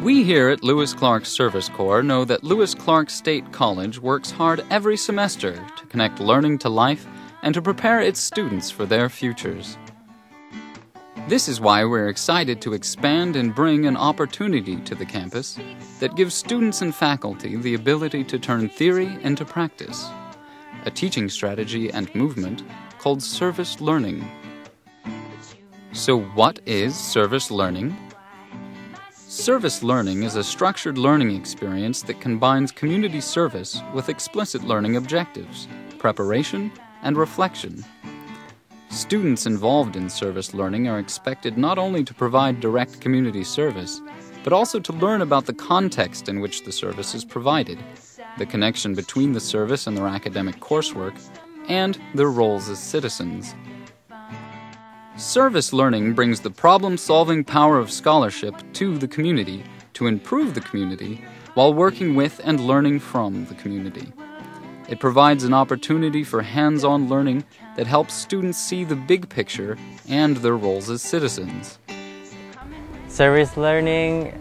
We here at Lewis Clark Service Corps know that Lewis Clark State College works hard every semester to connect learning to life and to prepare its students for their futures. This is why we're excited to expand and bring an opportunity to the campus that gives students and faculty the ability to turn theory into practice, a teaching strategy and movement called service learning. So what is service learning? Service learning is a structured learning experience that combines community service with explicit learning objectives, preparation, and reflection. Students involved in service learning are expected not only to provide direct community service, but also to learn about the context in which the service is provided, the connection between the service and their academic coursework, and their roles as citizens. Service learning brings the problem-solving power of scholarship to the community to improve the community while working with and learning from the community. It provides an opportunity for hands-on learning that helps students see the big picture and their roles as citizens. Service learning,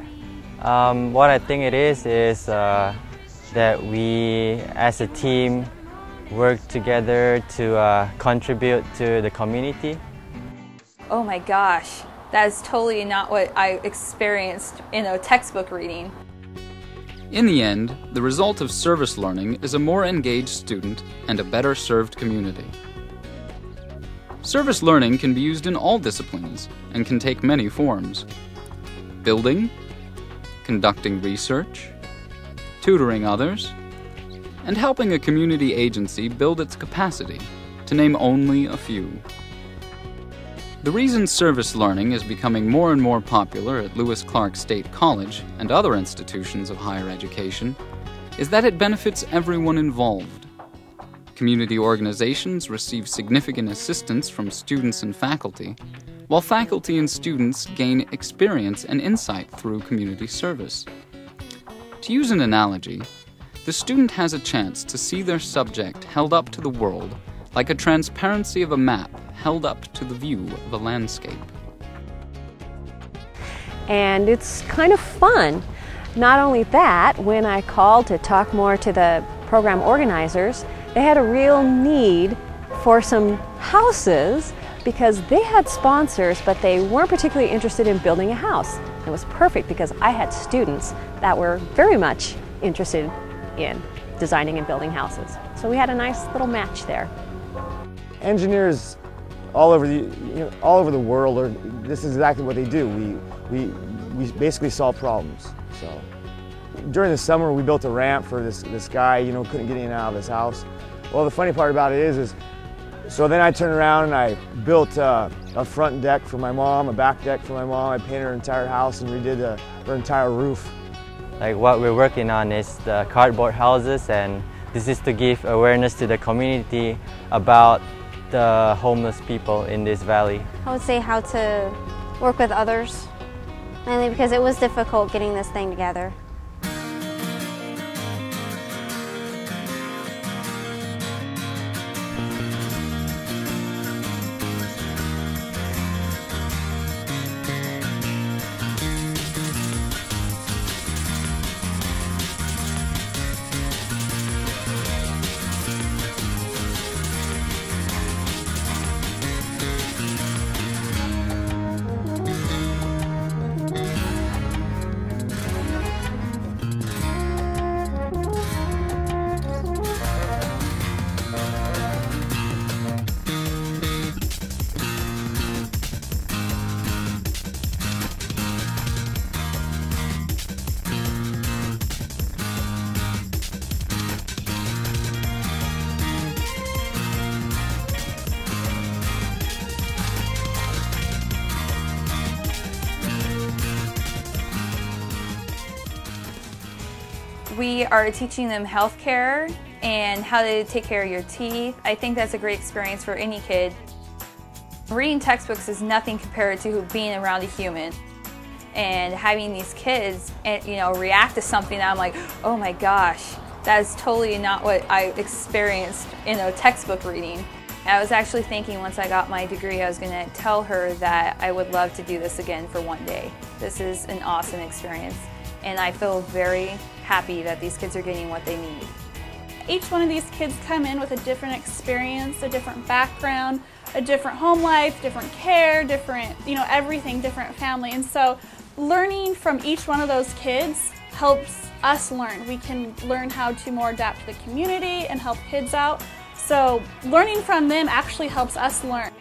what I think it is that we as a team work together to contribute to the community. Oh my gosh, that is totally not what I experienced in a textbook reading. In the end, the result of service learning is a more engaged student and a better served community. Service learning can be used in all disciplines and can take many forms: building, conducting research, tutoring others, and helping a community agency build its capacity, to name only a few. The reason service learning is becoming more and more popular at Lewis Clark State College and other institutions of higher education is that it benefits everyone involved. Community organizations receive significant assistance from students and faculty, while faculty and students gain experience and insight through community service. To use an analogy, the student has a chance to see their subject held up to the world like a transparency of a map held up to the view of a landscape. And it's kind of fun. Not only that, when I called to talk more to the program organizers, they had a real need for some houses because they had sponsors, but they weren't particularly interested in building a house. It was perfect because I had students that were very much interested in designing and building houses. So we had a nice little match there. Engineers all over the world this is exactly what they do. We basically solve problems. So during the summer we built a ramp for this guy, couldn't get in and out of his house. Well, the funny part about it is so then I turned around and I built a front deck for my mom, a back deck for my mom. I painted her entire house and redid her entire roof. Like what we're working on is the cardboard houses, and this is to give awareness to the community about the homeless people in this valley. I would say how to work with others, mainly because it was difficult getting this thing together. We are teaching them healthcare and how to take care of your teeth. I think that's a great experience for any kid. Reading textbooks is nothing compared to being around a human. And having these kids, react to something that I'm like, oh my gosh, that is totally not what I experienced in a textbook reading. I was actually thinking once I got my degree, I was going to tell her that I would love to do this again for one day. This is an awesome experience. and I feel very happy that these kids are getting what they need. Each one of these kids come in with a different experience, a different background, a different home life, different care, different, everything, different family. And so learning from each one of those kids helps us learn. We can learn how to more adapt to the community and help kids out. So learning from them actually helps us learn.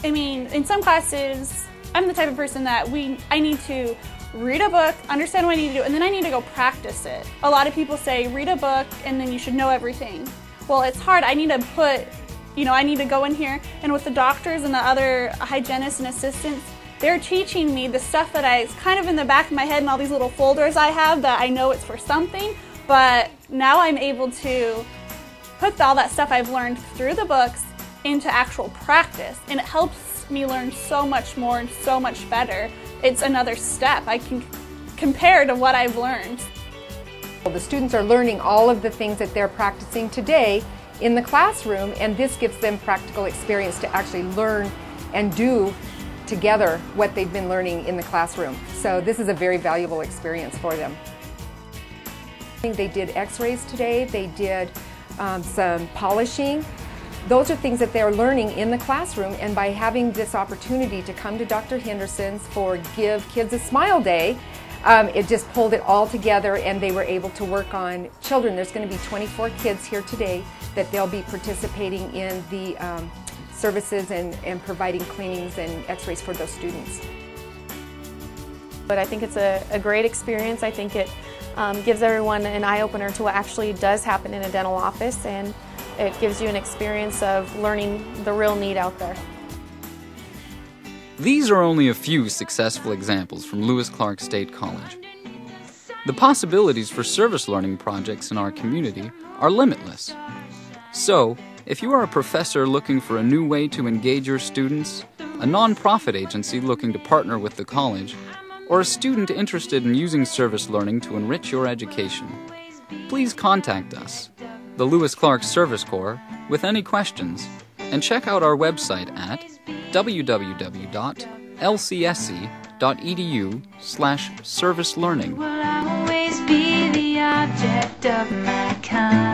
I mean, in some classes, I'm the type of person that I need to read a book, understand what I need to do, and then I need to go practice it. A lot of people say read a book and then you should know everything. Well, it's hard. I need to I need to go in here, and with the doctors and the other hygienists and assistants, they're teaching me the stuff that it's kind of in the back of my head and all these little folders I have that I know it's for something, but now I'm able to put all that stuff I've learned through the books into actual practice, and it helps me learn so much more and so much better. It's another step I can compare to what I've learned. The students are learning all of the things that they're practicing today in the classroom, and this gives them practical experience to actually learn and do together what they've been learning in the classroom. So this is a very valuable experience for them. They did x-rays today, they did some polishing. Those are things that they're learning in the classroom, and by having this opportunity to come to Dr. Henderson's for Give Kids a Smile Day, it just pulled it all together, and they were able to work on children. There's going to be 24 kids here today that they'll be participating in the services and providing cleanings and x-rays for those students. But I think it's a great experience. I think it gives everyone an eye-opener to what actually does happen in a dental office, and it gives you an experience of learning the real need out there. These are only a few successful examples from Lewis Clark State College. The possibilities for service learning projects in our community are limitless. So, if you are a professor looking for a new way to engage your students, a nonprofit agency looking to partner with the college, or a student interested in using service learning to enrich your education, please contact us, the Lewis Clark Service Corps, with any questions, and check out our website at www.lcsc.edu/servicelearning. Will always be the object of my kind.